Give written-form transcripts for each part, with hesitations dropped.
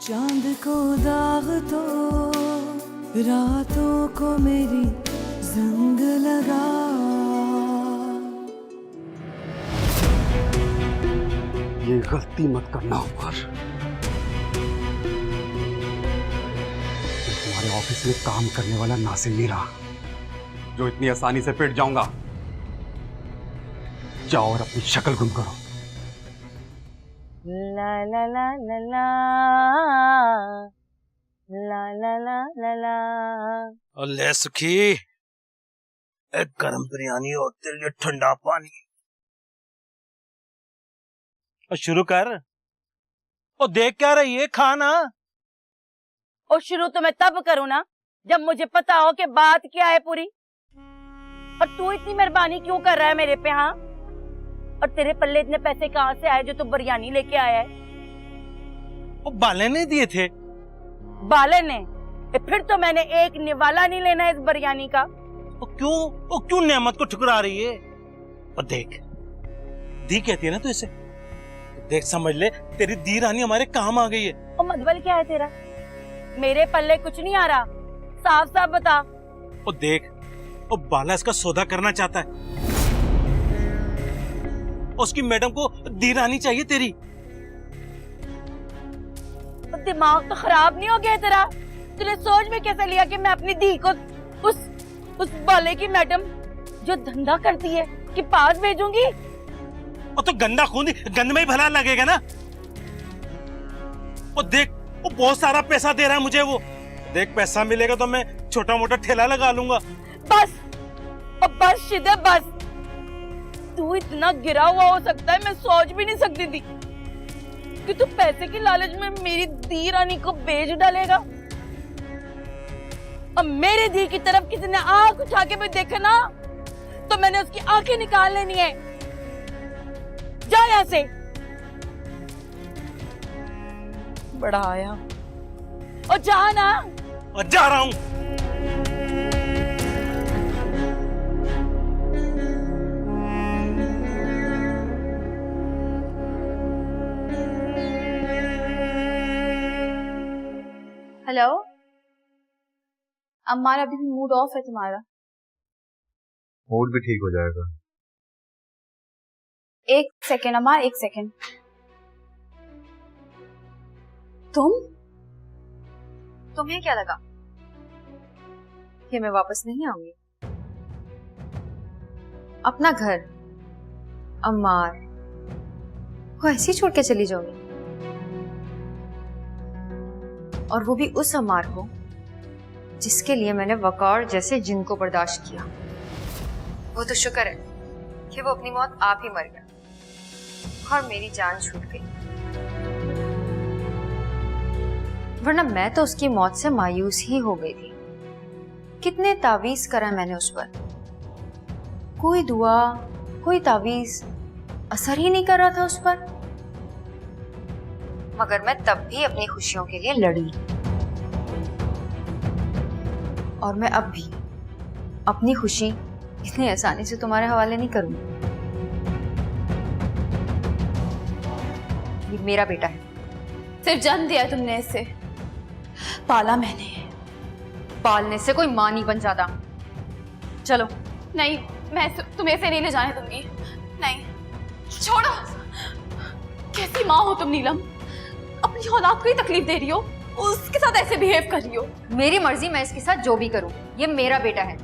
चांद को दाग तो रातों को मेरी जंग लगा। ये गलती मत करना उमर। मैं तुम्हारे ऑफिस में काम करने वाला नासिर नहीं रहा जो इतनी आसानी से पिट जाऊंगा। जाओ और अपनी शक्ल गुम करो। ला ला ला ला ला ला ला ला ला ला। और ले सुखी, एक गरम बिरयानी और तेरे लिए ठंडा पानी। और शुरू कर। और देख क्या रही है, खाना। और शुरू तो मैं तब करूँ ना जब मुझे पता हो कि बात क्या है पूरी। और तू इतनी मेहरबानी क्यों कर रहा है मेरे पे? हाँ, और तेरे पल्ले इतने पैसे कहाँ से आए जो तू बिरयानी लेके आया है? वो बाले ने दिए थे। बाले ने? फिर तो मैंने एक निवाला नहीं लेना इस बिरयानी का। वो क्यों नेमत को ठुकरा रही है? और देख, दी कहती है ना तू इसे। देख समझ ले, तेरी दी रानी हमारे काम आ गई है। और मतबल क्या है तेरा? मेरे पल्ले कुछ नहीं आ रहा, साफ साफ बता। और देख, वो बाला इसका सौदा करना चाहता है। उसकी मैडम को दी रानी चाहिए तेरी। तो दिमाग तो खराब नहीं हो गया तेरा? तूने सोच में कैसे लिया कि मैं अपनी दी को उस बाले की मैडम जो धंधा करती है कि पास भेजूंगी? और तो गंदा खून गंद में ही भला लगेगा ना। और देख, वो बहुत सारा पैसा दे रहा है मुझे। वो देख, पैसा मिलेगा तो मैं छोटा मोटा ठेला लगा लूंगा। बस, और बस शिदे बस। तू इतना गिरा हुआ हो सकता है मैं सोच भी नहीं सकती थी कि तू पैसे की लालच में मेरी दी रानी को बेच डालेगा। अब मेरी दी की तरफ किसी ने आंख उठा के भी देखा ना तो मैंने उसकी आंखें निकाल लेनी है। जा यहाँ से। बड़ा आया। और जा ना। और जा रहा हूं। हेलो अम्मार, अभी भी मूड ऑफ है तुम्हारा। मूड भी ठीक हो जाएगा। एक सेकेंड अम्मार, एक सेकेंड। तुम्हें क्या लगा कि मैं वापस नहीं आऊंगी? अपना घर, अम्मार को ऐसे ही छोड़ के चली जाऊंगी? और वो भी उस अम्मार को जिसके लिए मैंने वकार जैसे जिन को बर्दाश्त किया। वो तो शुक्र है कि वो अपनी मौत आप ही मर गया और मेरी जान छूट गई, वरना मैं तो उसकी मौत से मायूस ही हो गई थी। कितने तावीज करा मैंने उस पर, कोई दुआ कोई तावीज असर ही नहीं कर रहा था उस पर। मगर मैं तब भी अपनी खुशियों के लिए लड़ी और मैं अब भी अपनी खुशी इतनी आसानी से तुम्हारे हवाले नहीं करूंगी। ये मेरा बेटा है। सिर्फ जन्म दिया तुमने इसे, पाला मैंने। पालने से कोई मां नहीं बन जाता। चलो। नहीं, मैं तुम्हें ऐसे नहीं ले जाने दूंगी। नहीं, छोड़ो। कैसी माँ हो तुम नीलम? अपनी औलाद को ही तकलीफ दे रही हो, उसके साथ ऐसे बिहेव कर रही हो। मेरी मर्जी, मैं इसके साथ जो भी करूं। ये मेरा बेटा है,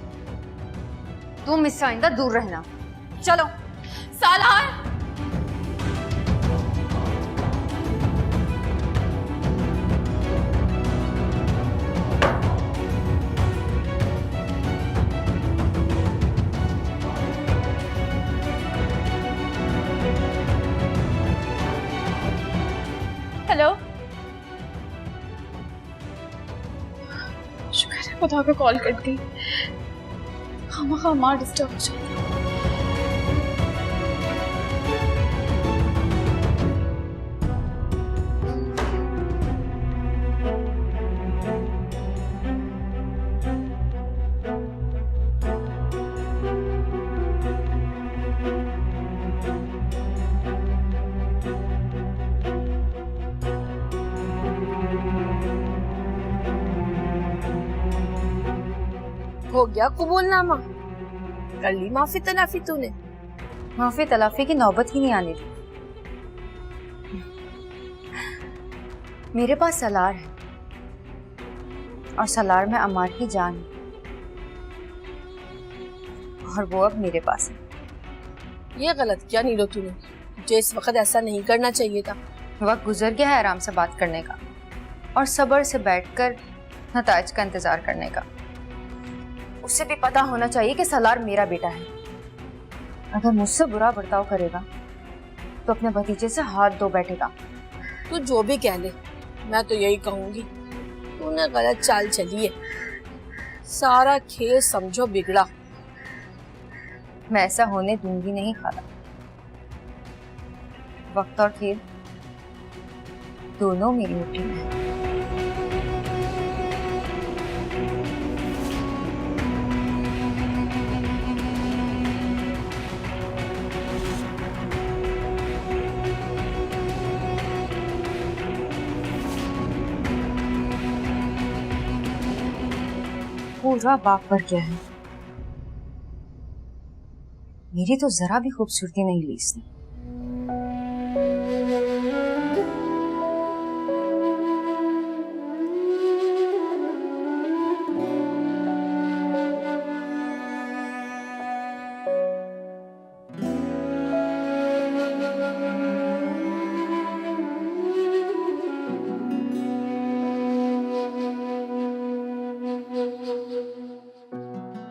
तुम इससे आइंदा दूर रहना। चलो। सालार, हेलो। शुक्र है खुदा को कॉल कट गई। खामा मार डिस्टर्ब हो जाएगी। हो गया कबूलनामा, कर ली माफी तलाफी तूने। माफी तलाफी की नौबत ही नहीं आने दी। मेरे पास सलार है और सलार में अमार की जान है, और वो अब मेरे पास है। ये गलत किया नीलो तूने, तुझे इस वक्त ऐसा नहीं करना चाहिए था। वक्त गुजर गया है आराम से बात करने का और सब्र से बैठकर नताज का इंतजार करने का। उसे भी पता होना चाहिए कि सलार मेरा बेटा है। अगर मुझसे बुरा बर्ताव करेगा तो अपने भतीजे से हाथ धो बैठेगा। तू जो भी कह ले, मैं तो यही कहूंगी, तूने गलत चाल चली है। सारा खेल समझो बिगड़ा। मैं ऐसा होने दूंगी नहीं खाला। वक्त और खेल दोनों मेरी मुट्ठी में है। पूरा बाप पर क्या है, मेरी तो जरा भी खूबसूरती नहीं ली इसने।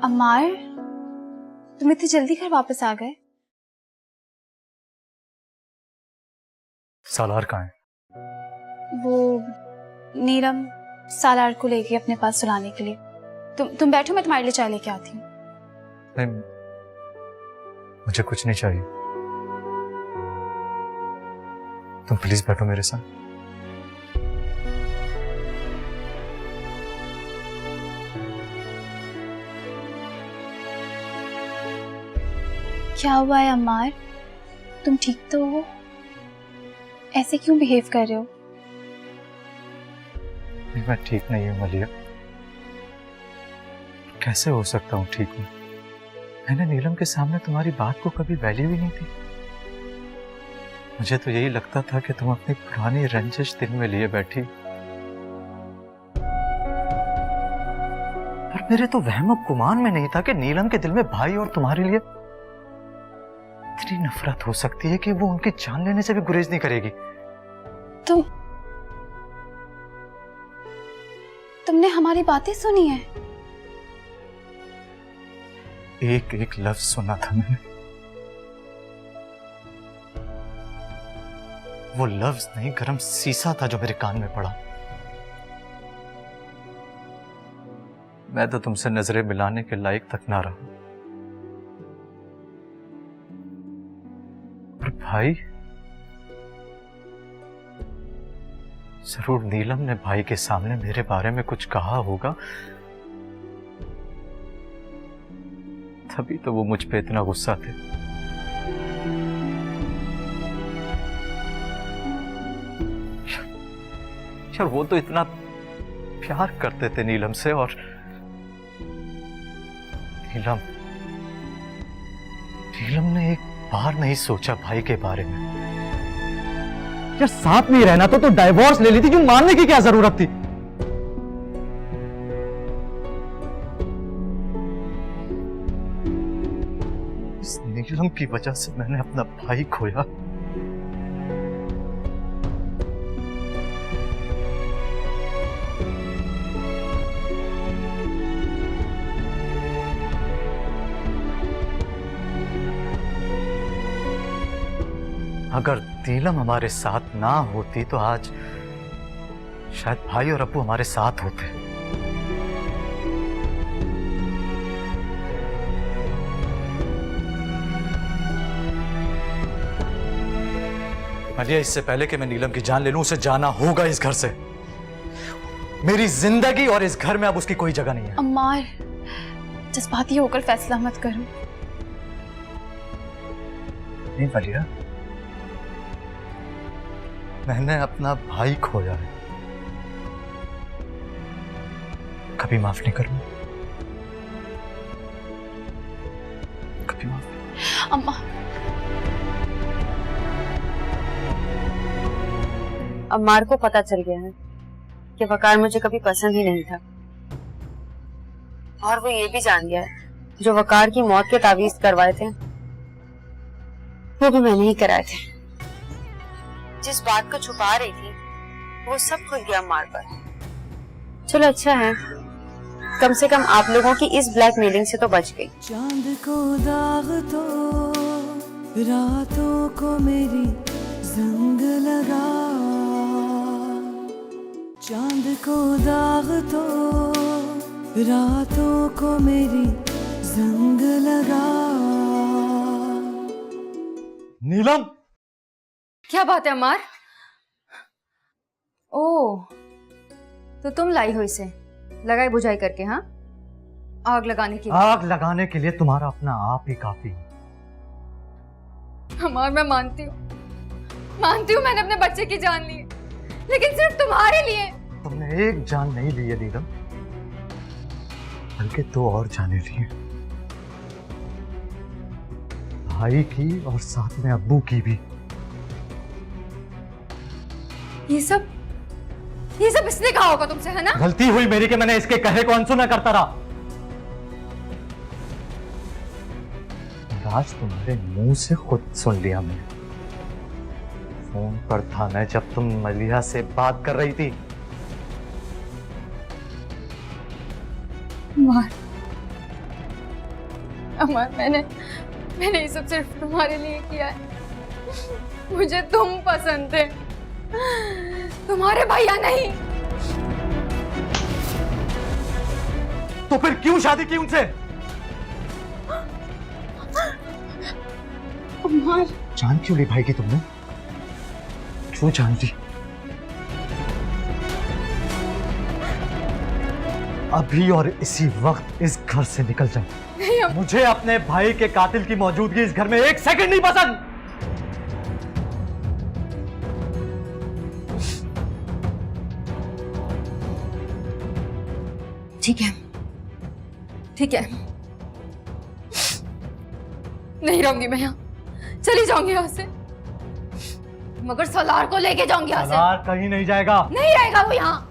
अम्मार, तुम इतनी जल्दी घर वापस आ गए? सालार कहाँ है? वो नीलम सालार को लेके अपने पास सुलाने के लिए। तुम बैठो, मैं तुम्हारे लिए चाय लेके आती हूँ। नहीं, मुझे कुछ नहीं चाहिए। तुम प्लीज बैठो मेरे साथ। क्या हुआ है अम्मार? तुम ठीक तो हो? ऐसे क्यों बिहेव कर रहे हो? नहीं, मैं ठीक नहीं हूँ मलिया। कैसे हो सकता हूँ ठीक हूँ? मैंने नीलम के सामने तुम्हारी बात को कभी वैल्यू ही नहीं दी। मुझे तो यही लगता था कि तुम अपनी पुरानी रंजिश दिल में लिए बैठी, पर मेरे तो वहम गुमान में नहीं था कि नीलम के दिल में भाई और तुम्हारे लिए इतनी नफरत हो सकती है कि वो उनकी जान लेने से भी गुरेज नहीं करेगी। तुमने हमारी बातें सुनी है? एक एक लफ्ज सुना था मैंने। वो लफ्ज नहीं, गरम सीसा था जो मेरे कान में पड़ा। मैं तो तुमसे नजरें मिलाने के लायक तक ना रहा। और भाई, जरूर नीलम ने भाई के सामने मेरे बारे में कुछ कहा होगा, तभी तो वो मुझ पे इतना गुस्सा थे। यार, वो तो इतना प्यार करते थे नीलम से, और नीलम ने एक बार नहीं सोचा भाई के बारे में। यार, साथ में ही रहना तो डाइवोर्स ले ली थी, क्यों मानने की क्या जरूरत थी? इस नीलम की वजह से मैंने अपना भाई खोया। अगर नीलम हमारे साथ ना होती तो आज शायद भाई और अप्पू हमारे साथ होते। मलिया, इससे पहले कि मैं नीलम की जान ले लूं, उसे जाना होगा इस घर से। मेरी जिंदगी और इस घर में अब उसकी कोई जगह नहीं है। अम्मार, जज्बाती होकर फैसला मत करो। नहीं मलिया, मैंने अपना भाई खोया है, कभी माफ नहीं करूंगा, कभी माफ। अम्मा, अम्मार को पता चल गया है कि वकार मुझे कभी पसंद ही नहीं था, और वो ये भी जान गया है जो वकार की मौत के तावीज करवाए थे वो भी मैंने ही कराए थे। जिस बात को छुपा रही थी वो सब खुल गया अम्मार पर। चलो अच्छा है, कम से कम आप लोगों की इस ब्लैकमेलिंग से तो बच गई। चांद को दाग तो रातों को मेरी जंग लगा, चांद को दाग तो रातों को मेरी जंग लगा। नीलम, क्या बात है अमार? ओह, तो तुम लाई हो इसे लगाई बुझाई करके? हाँ, आग लगाने के लिए? आग लगाने के लिए तुम्हारा अपना आप ही काफी है। अमार, मैं मानती हूँ मैंने अपने बच्चे की जान ली, लेकिन सिर्फ तुम्हारे लिए। तुमने एक जान नहीं ली है नीलम, बल्कि 2 और जाने ली है, भाई की और साथ में अब्बू की भी। ये सब इसने कहा होगा तुमसे, है ना? गलती हुई मेरी कि मैंने इसके कहे को अनसुना करता रहा। आज तुम्हारे मुंह से खुद सुन लिया मैंने। फोन पर था मैं जब तुम मलिया से बात कर रही थी। अमर, मैंने ये सब सिर्फ तुम्हारे लिए किया है। मुझे तुम पसंद थे, तुम्हारे भैया नहीं। तो फिर क्यों शादी की उनसे? अमर, जान क्यों ली भाई की तुमने? क्यों जान ली? अभी और इसी वक्त इस घर से निकल जाओ। मुझे अपने भाई के कातिल की मौजूदगी इस घर में 1 सेकंड नहीं पसंद। ठीक है, नहीं रहूंगी मैं यहाँ, चली जाऊंगी यहाँ से, मगर सलार को लेके जाऊंगी यहाँ से। सलार कहीं नहीं जाएगा। नहीं रहेगा वो यहाँ।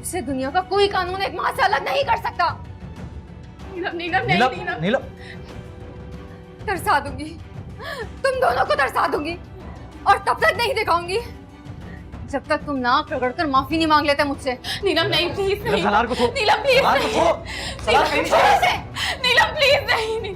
उसे दुनिया का कोई कानून एक माँ से अलग नहीं कर सकता। नीलम, तरसा दूंगी, तुम दोनों को तरसा दूंगी, और तब तक नहीं दिखाऊंगी जब तक तुम नाक रगड़कर माफी नहीं मांग लेते मुझसे। नीलम नहीं, प्लीज नहीं। सलार को छोड़। नीलम प्लीज सलार को छोड़ो। सलार कहीं नहीं जाएगा। नीलम प्लीज नहीं।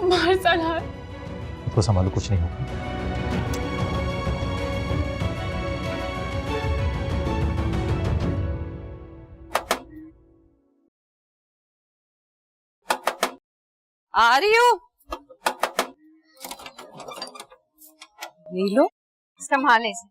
मार सलार, तो संभालो, कुछ नहीं होगा। आ रही हो नीलो? संभाले से।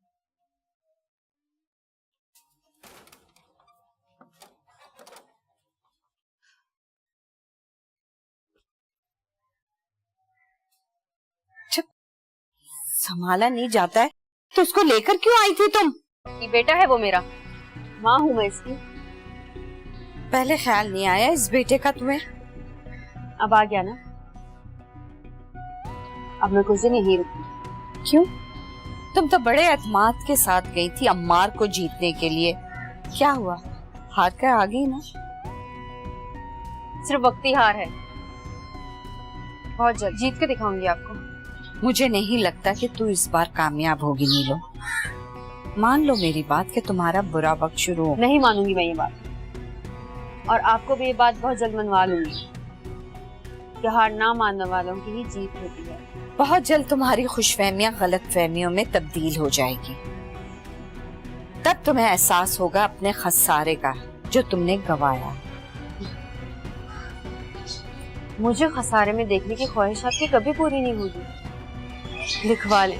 संभाला नहीं जाता है तो उसको लेकर क्यों आई थी तुम? ये बेटा है वो मेरा, माँ हूँ मैं इसकी। पहले ख्याल नहीं आया इस बेटे का तुम्हें? अब आ गया ना। अब मैं कुछ दिन यहीं रुकी। क्यों? तुम तो बड़े एतमाद के साथ गई थी अम्मार को जीतने के लिए, क्या हुआ? हार कर आ गई ना? सिर्फ वक्ती हार है, बहुत जल्द जीत के दिखाऊंगी आपको। मुझे नहीं लगता कि तू इस बार कामयाब होगी नीलो। मान लो मेरी बात कि तुम्हारा बुरा वक्त शुरू हो। नहीं मानूंगी मैं ये बात, और आपको भी ये बात बहुत जल्द मनवा लूंगी कि हार ना मानने वालों की ही जीत होती है। बहुत जल्द तुम्हारी खुशफहमियां गलत फहमियों में तब्दील हो जाएगी। तब तुम्हें एहसास होगा अपने खसारे का जो तुमने गवाया। मुझे खसारे में देखने की ख्वाहिश आपकी कभी पूरी नहीं होगी। लिखवा ले।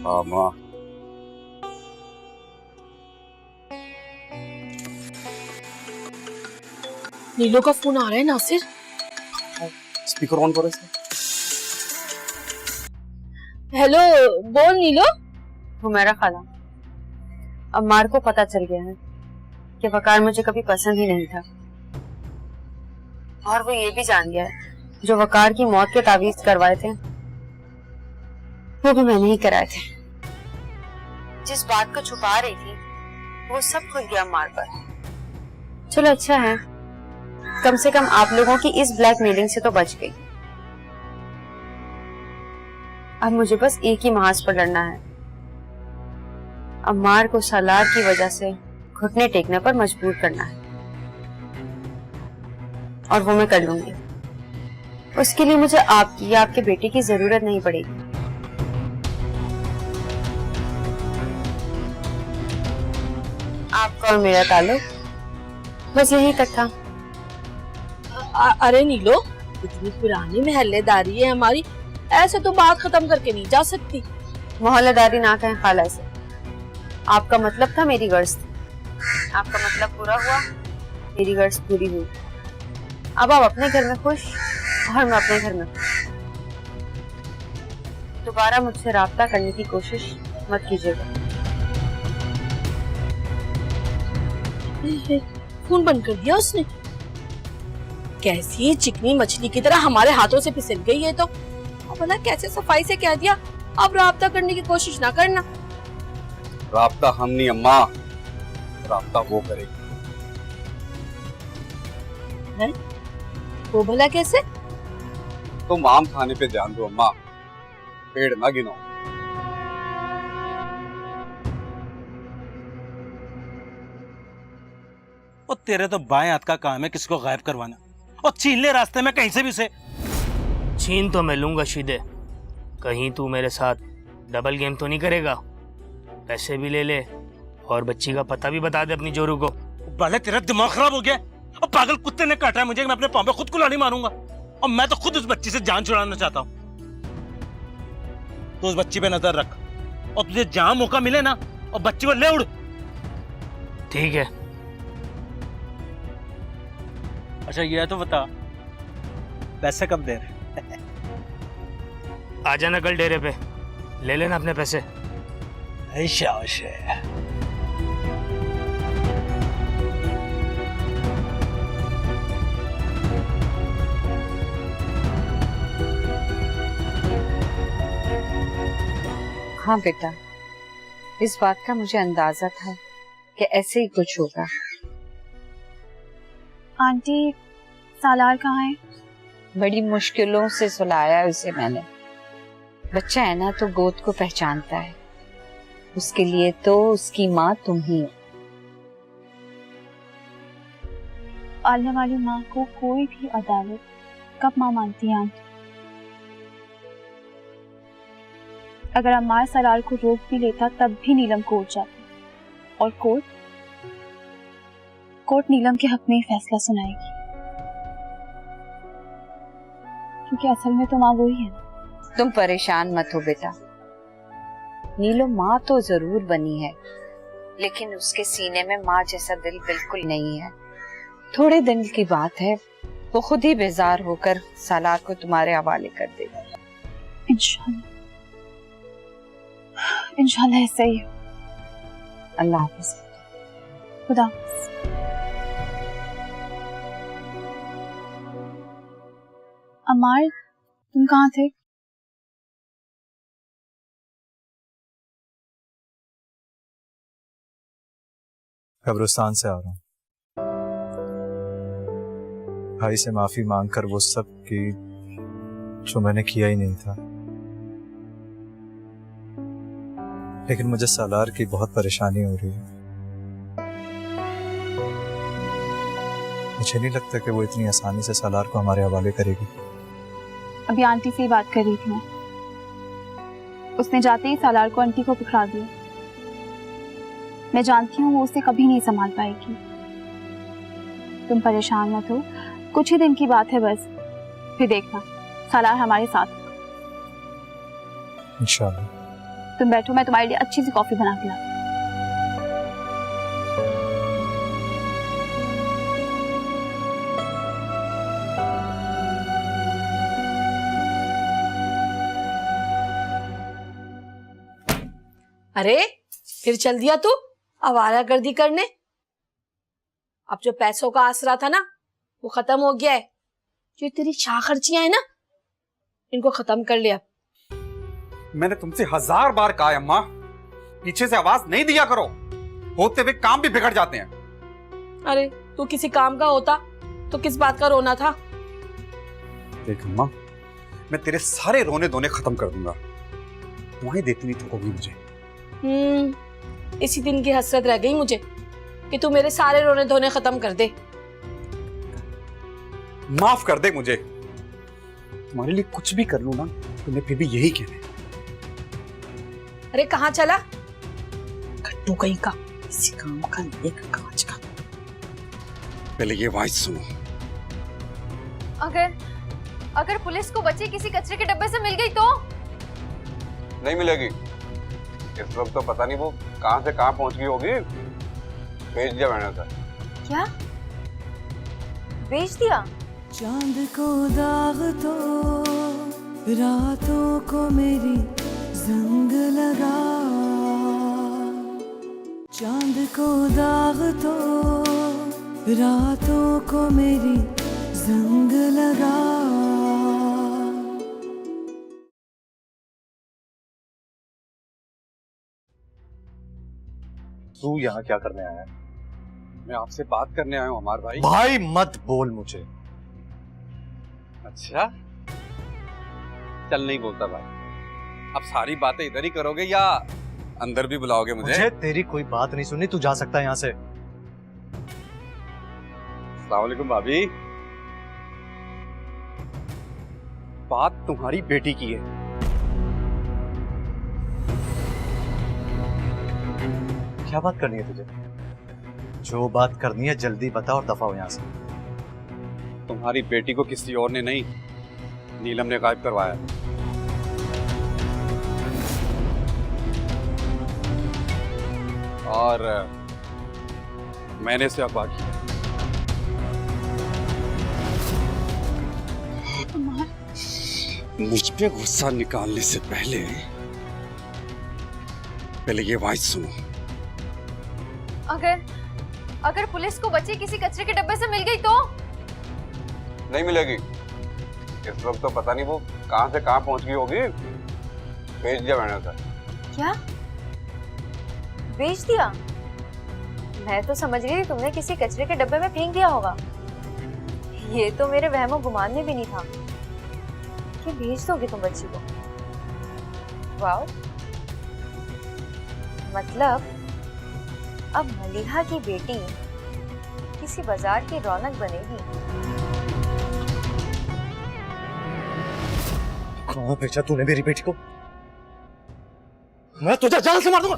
हाँ माँ। नीलो का फोन आ रहा है नासिर। स्पीकर ऑन करो इसका। हेलो, बोल नीलो। वो मेरा खाला। अम्मार को पता चल गया है कि वकार मुझे कभी पसंद ही नहीं था, और वो ये भी जान गया है जो वकार की मौत के तावीज करवाए थे वो भी मैंने ही कराए थे। जिस बात को छुपा रही थी वो सब खुल गया अम्मार पर। चलो अच्छा है, कम से कम आप लोगों की इस ब्लैकमेलिंग से तो बच गई। अब मुझे बस एक ही महाज पर लड़ना है, अम्मार को सालार की वजह से घुटने टेकने पर मजबूर करना है, और वो मैं कर लूंगी। उसके लिए मुझे आपकी या आपके बेटे की जरूरत नहीं पड़ेगी। आपका और मेरा ताल्लुक बस यहीं तक था। अरे नीलो, इतनी पुरानी महल्लेदारी है हमारी, ऐसे तो बात खत्म करके नहीं जा सकती। मोहल्लेदारी ना कहें खाला से। आपका मतलब था मेरी गर्ज थी, आपका मतलब पूरा हुआ, मेरी गर्ज पूरी हुई। अब आप अपने घर में खुश और मैं अपने घर में खुश। दोबारा मुझसे राब्ता करने की कोशिश मत कीजिएगा। फोन बंद कर दिया उसने। कैसी चिकनी मछली की तरह हमारे हाथों से फिसल गई है। तो अब भला कैसे सफाई से कह दिया अब राब्ता करने की कोशिश ना करना। राब्ता हम नहीं अम्मा, राब्ता वो करेगी। है? वो भला कैसे? तुम आम खाने पे ध्यान दो अम्मा, पेड़ ना गिनो। और तेरे तो बाएं हाथ का काम है किसी को गायब करवाना, और छीन ले रास्ते में कहीं से भी उसे। छीन तो मैं लूंगा शीदे, कहीं तू मेरे साथ डबल गेम तो नहीं करेगा? पैसे भी ले ले और बच्ची का पता भी बता दे अपनी जोरू को। बाले तेरा दिमाग खराब हो गया, और पागल कुत्ते ने काटा है मुझे, मैं अपने पांव पे खुद कुल्हाड़ी मारूंगा, और मैं तो खुद उस बच्ची से जान छुड़ाना चाहता हूँ। तो उस बच्ची पे नजर रख, और तुझे जहां मौका मिले ना और बच्ची को ले उड़। ठीक है। अच्छा ये तो बता, पैसे कब दे रहे? आ जाना कल डेरे पे, ले लेना अपने पैसे। शाबाश है। हाँ बेटा, इस बात का मुझे अंदाजा था कि ऐसे ही कुछ होगा। आंटी, सालार कहाँ है? बड़ी मुश्किलों से सुलाया है उसे मैंने। बच्चा है ना तो गोद को पहचानता है, उसके लिए तो उसकी माँ तुम ही हो। पालने वाली माँ को कोई भी अदालत कब माँ मानती है आंटी? अगर अम्मार सलार को रोक भी लेता तब भी नीलम कोर्ट जाती, और कोर्ट नीलम के हक में ही फैसला सुनाएगी, क्योंकि असल में तो माँ वही है ना। तुम परेशान मत हो बेटा, नीलो माँ तो जरूर बनी है, लेकिन उसके सीने में माँ जैसा दिल बिल्कुल नहीं है। थोड़े दिन की बात है, वो खुद ही बेजार होकर सालार को तुम्हारे हवाले कर देगा। इंशाल्लाह, इंशाल्लाह ऐसा ही हो। अल्लाह हाफ़िज़। खुदा हाफ़िज़। अम्मार, तुम कहाँ थे? कब्रिस्तान से आ रहा हूँ। भाई से माफी मांगकर वो सब की जो मैंने किया ही नहीं था, लेकिन मुझे सालार की बहुत परेशानी हो रही है। मुझे नहीं लगता कि वो इतनी आसानी से सालार को हमारे हवाले करेगी। अभी आंटी से ही बात कर रही थी मैं, उसने जाते ही सालार को आंटी को पकड़ा दिया। मैं जानती हूँ वो उसे कभी नहीं संभाल पाएगी। तुम परेशान मत हो, कुछ ही दिन की बात है बस, फिर देखना सालार हमारे साथ होगा। इंशाल्लाह। तुम बैठो, मैं तुम्हारे लिए अच्छी सी कॉफी बना के लाऊं। अरे फिर चल दिया तू आवारागर्दी करने। अब जो पैसों का आसरा था ना वो खत्म हो गया है। जो तेरी शाह खर्चियां है ना इनको खत्म कर लिया। मैंने तुमसे 1000 बार कहा है अम्मा, पीछे से आवाज नहीं दिया करो, होते हुए काम भी बिगड़ जाते हैं। अरे तू किसी काम का होता तो किस बात का रोना था। देख अम्मा, मैं तेरे सारे रोने धोने खत्म कर दूंगा, तुम्हारी देती नहीं थकोगी मुझे। इसी दिन की हसरत रह गई मुझे कि तू मेरे सारे रोने धोने खत्म कर दे। माफ कर दे मुझे, तुम्हारे लिए कुछ भी कर लूं ना तो मैं फिर भी यही कहने। अरे कहाँ चला कट्टू कहीं का, किसी काम का नहीं एक कांच का। पहले ये आवाज सुनो। अगर पुलिस को बच्ची किसी कचरे के डब्बे से मिल गई तो? नहीं मिलेगी, इस वक्त तो पता नहीं वो कहां से कहां पहुंच गई होगी। भेज दिया मैंने उसे। क्या बेच दिया? चांद को दाग तो रातों को मेरी जंग लगा, चांद को दाग तो रातों को मेरी जंग लगा। तू यहाँ क्या करने आया है? मैं आपसे बात करने आया हूँ अमर भाई। भाई मत बोल मुझे। अच्छा, चल नहीं बोलता भाई। अब सारी बातें इधर ही करोगे या अंदर भी बुलाओगे मुझे? तेरी कोई बात नहीं सुननी, तू जा सकता है यहाँ से। अस्सलाम वालेकुम भाभी। बात तुम्हारी बेटी की है। क्या बात करनी है तुझे? जो बात करनी है जल्दी बता और दफा हो यहाँ से। तुम्हारी बेटी को किसी और ने नहीं, नीलम ने गायब करवाया। और मैंने इसे अगवा किया। मुझ पे गुस्सा निकालने से पहले ये आवाज सुनो। अगर पुलिस को बच्ची किसी कचरे के डब्बे से मिल गई तो? नहीं मिलेगी, इस वक्त तो पता नहीं वो कहां से कहां पहुंच गई होगी। भेज दिया मैंने उसे। क्या बेच दिया? मैं तो समझ गई तुमने किसी कचरे के डब्बे में फेंक दिया होगा। ये तो मेरे वहमो गुमान में भी नहीं था कि भेज दोगे तुम बच्ची को। वाओ, मतलब अब मलिहा की बेटी किसी बाजार की रौनक बनेगी। कहाँ बेचा तूने मेरी बेटी को? मैं तुझे जान से मार दूंगा।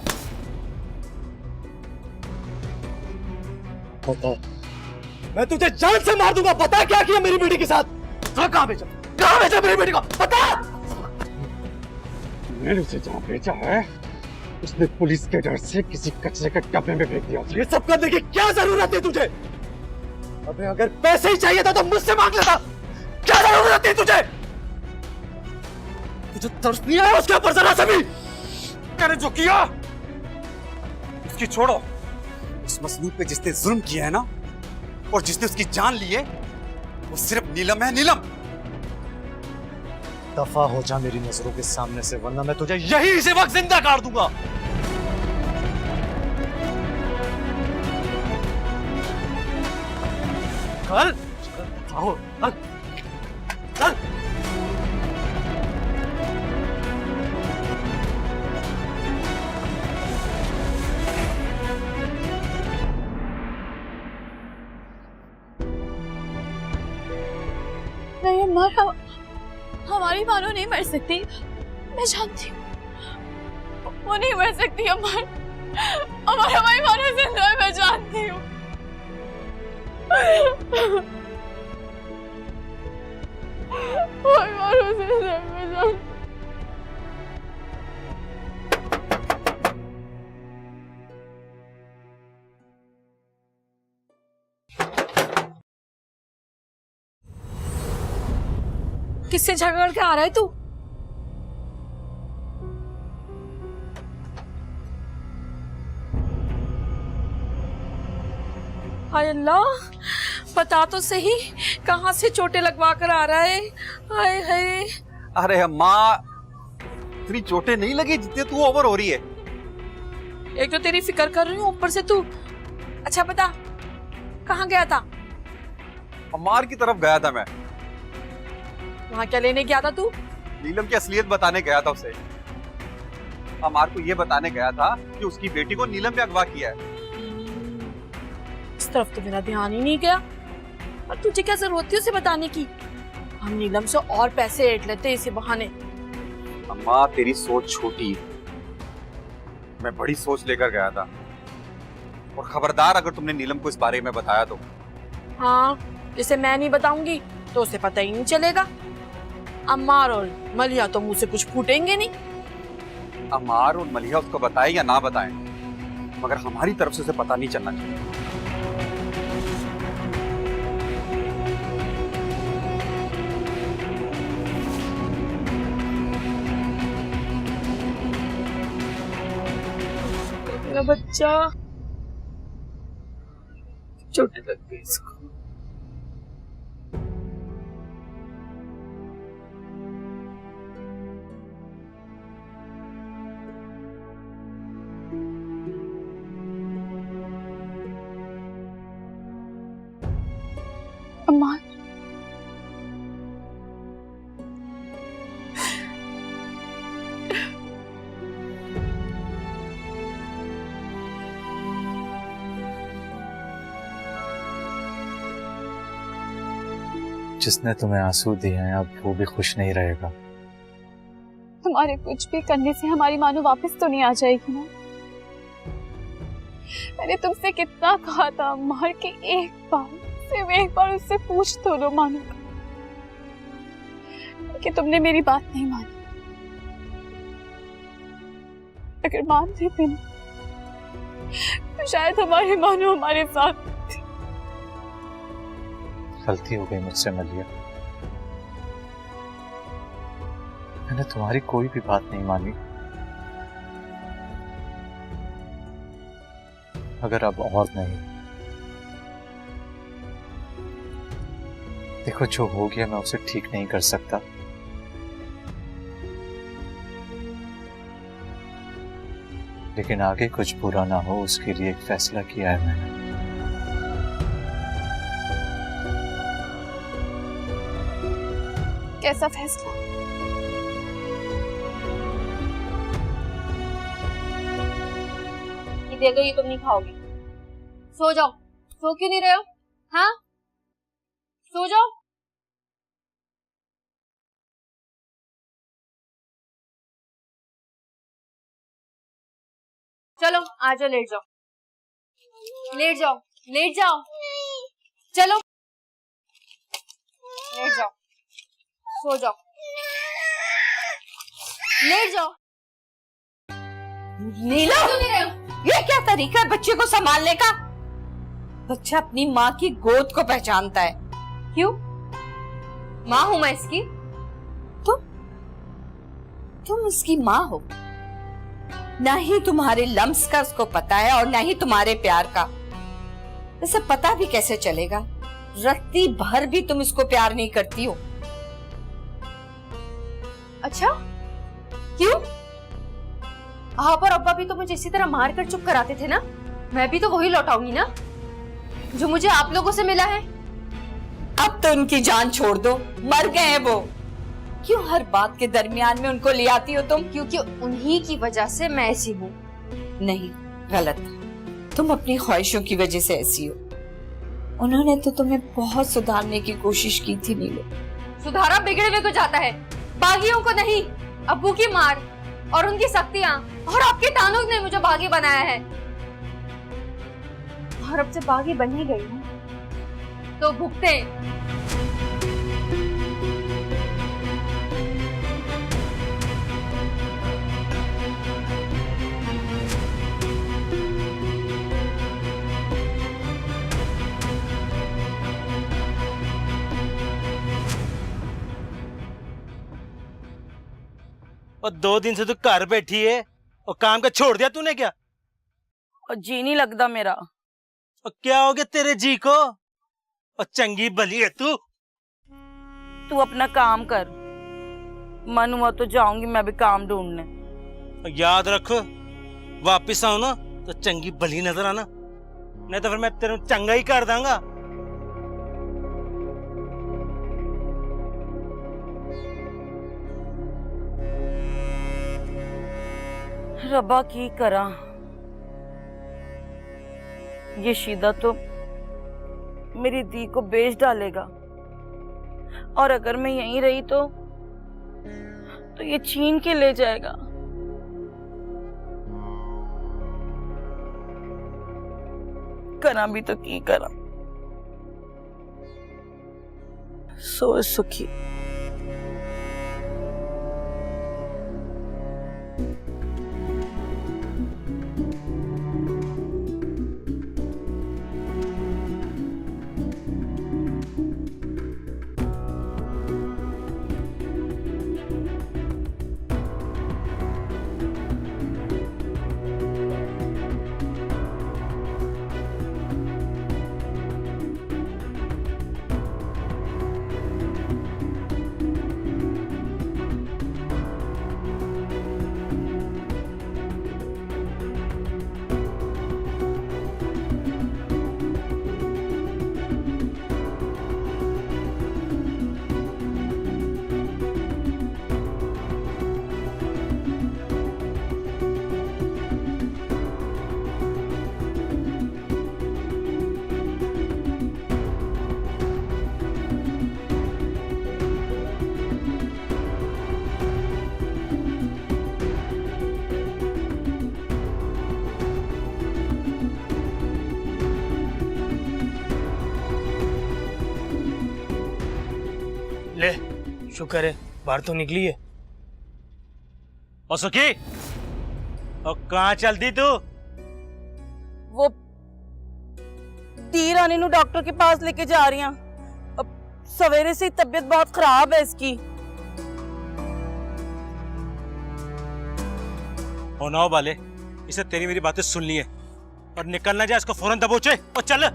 बता, मैं तुझे जान से मार दूंगा। बता क्या किया मेरी बेटी के साथ? कहाँ बेचा? कहाँ बेचा मेरी बेटी को? बता। मैंने उसे जहाँ बेचा है उसने पुलिस के डर से किसी कचरे के डब्बे में फेंक दिया। ये सब करने की क्या जरूरत है तुझे? अबे अगर पैसे ही चाहिए था तो मुझसे मांग लेता। क्या जरूरत है तुझे? तुझे तरस नहीं आया उसके ऊपर जरा से भी? मैंने जो किया उसकी छोड़ो। उस मसलूब पे जिसने जुल्म किया है ना और जिसने उसकी जान ली है वो सिर्फ नीलम है। नीलम, दफा हो जा मेरी नजरों के सामने से, वरना मैं तुझे यही इसी वक्त जिंदा काट दूंगा। चल, चल, चल। नहीं अम्मा, हमारी मानो नहीं मर सकती, मैं जानती हूँ। वो नहीं मर सकती अम्मा। हमारी मानो जिंदा है, मैं जानती हूँ। हमारी मानो जिंदा है, मैं जानती हूँ। किससे झगड़ के आ रहा है तू? हाय अल्लाह, बता तो सही कहाँ से चोटें लगवा कर आ रहा है? हाय हाय। अरे अम्मा, इतनी चोटें नहीं लगी जितने तू ओवर हो रही है। एक तो तेरी फिक्र कर रही हूँ, ऊपर से तू। अच्छा बता, कहाँ गया था? अम्मार की तरफ गया था मैं। वहाँ क्या लेने गया था तू? नीलम की असलियत बताने गया था उसे। अम्मार को ये बताने गया था कि उसकी बेटी को नीलम ने अगवा किया है। इस तरफ तो मेरा ध्यान ही नहीं गया। और तुझे क्या जरूरत थी उसे बताने की? हम नीलम से और पैसे ऐंठ लेते इसी बहाने। अम्मा तेरी सोच छोटी, मैं बड़ी सोच लेकर गया था। और खबरदार अगर तुमने नीलम को इस बारे में बताया तो। हाँ, जैसे मैं नहीं बताऊंगी तो उसे पता ही नहीं चलेगा। अम्मार और मलिया तो मुंह से कुछ फूटेंगे नहीं। अम्मार और मलिया उसको बताए या ना बताएं, मगर हमारी तरफ से उसे पता नहीं चलना चाहिए। मेरा बच्चा, चोट लग गई इसको। अम्मा, जिसने तुम्हें आंसू दिए हैं अब वो भी खुश नहीं रहेगा। तुम्हारे कुछ भी करने से हमारी मानो वापस तो नहीं आ जाएगी ना? मैंने तुमसे कितना कहा था अम्मा कि एक बार, सिर्फ एक बार उससे पूछ तो लो मानो का, कि तुमने मेरी बात नहीं मानी। अगर मान लेते ना तो शायद हमारे मानो हमारे साथ। गलती हो गई मुझसे मलिया, मैंने तुम्हारी कोई भी बात नहीं मानी। अगर अब और नहीं, देखो जो हो गया मैं उसे ठीक नहीं कर सकता। लेकिन आगे कुछ बुरा ना हो उसके लिए एक फैसला किया है मैंने। कैसा फैसला? ये दे दो, ये तुम नहीं खाओगी। सो जाओ। सो क्यों नहीं रहे हो? हाँ, सो जाओ। चलो आ जाओ, लेट जाओ, लेट जाओ, लेट जाओ, चलो लेट जाओ, सो जाओ, लेट जाओ। नीलम, ये क्या तरीका है बच्चे को संभालने का? बच्चा अपनी माँ की गोद को पहचानता है। क्यों? माँ हूं मैं इसकी। तुम इसकी माँ हो? ना ही तुम्हारे लम्स का उसको पता है और ना ही तुम्हारे प्यार का। इसे पता भी कैसे चलेगा? रत्ती भर भी तुम इसको प्यार नहीं करती हो। अच्छा, क्यों? आप और अब्बा भी तो मुझे इसी तरह मार कर चुप कराते थे ना। मैं भी तो वही लौटाऊंगी ना जो मुझे आप लोगों से मिला है। अब तो उनकी जान छोड़ दो, मर गए हैं वो। क्यों हर बात के दरमियान में उनको ले आती हो तुम? क्योंकि उन्हीं की वजह से मैं ऐसी हूँ। नहीं, गलत। तुम अपनी ख्वाहिशों की वजह से ऐसी हो। उन्होंने तो तुम्हें बहुत सुधारने की कोशिश की थी नीलू। सुधारा बिगड़े हुए को जाता है, बागियों को नहीं। अब्बू की मार और उनकी सख्तियां और आपके तानों ने मुझे बागी बनाया है। और अब से बागी बन ही गई हूँ तो भुगते। और 2 दिन से तू घर बैठी है और काम का छोड़ दिया तूने क्या? और जी नहीं लगता मेरा। और क्या हो गया तेरे जी को? और चंगी भली है तू। तू अपना काम कर, मन हुआ तो जाऊंगी मैं भी काम ढूंढने। और याद रख, वापिस आओ ना तो चंगी भली नजर आना, नहीं तो फिर मैं तेरे चंगा ही कर दूंगा। रब्बा की करा, ये शीदा तो मेरी दी को बेच डालेगा, और अगर मैं यहीं रही तो ये छीन के ले जाएगा। करा भी तो की करा, सोच सुखी। ले, शुक्र है बाहर तो निकली है। और सुखी, और कहाँ चलती तू? वो दी रानी नु डॉक्टर के पास लेके जा रही हैं। अब सवेरे से तबीयत बहुत खराब है इसकी। और ना वाले, इसे तेरी मेरी बातें सुन ली है और निकलना जाए, इसको फौरन दबोचे और चल।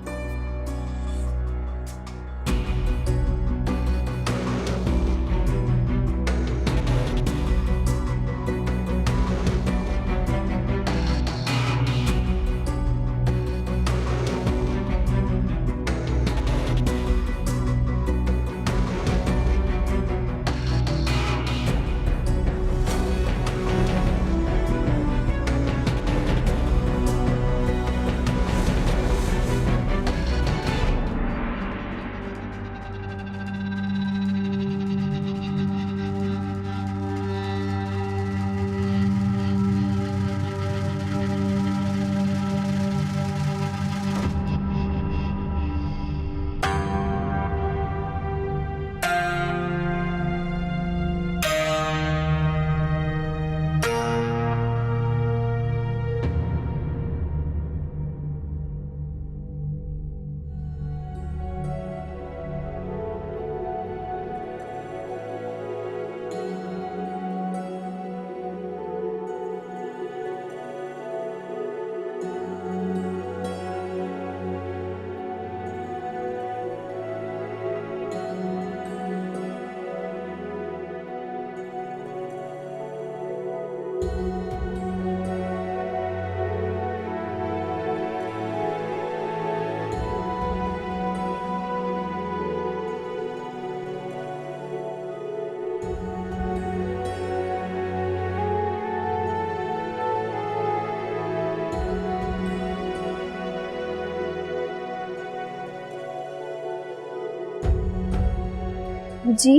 जी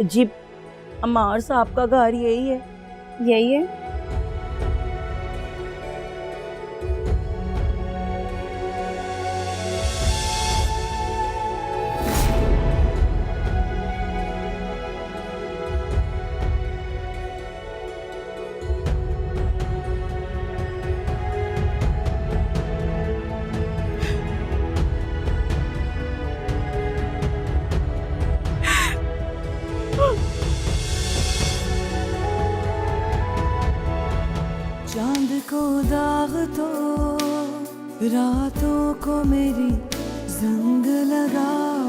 जी, अमार साहब का घर यही है। यही है। को दाग तो रातों को मेरी जंग लगा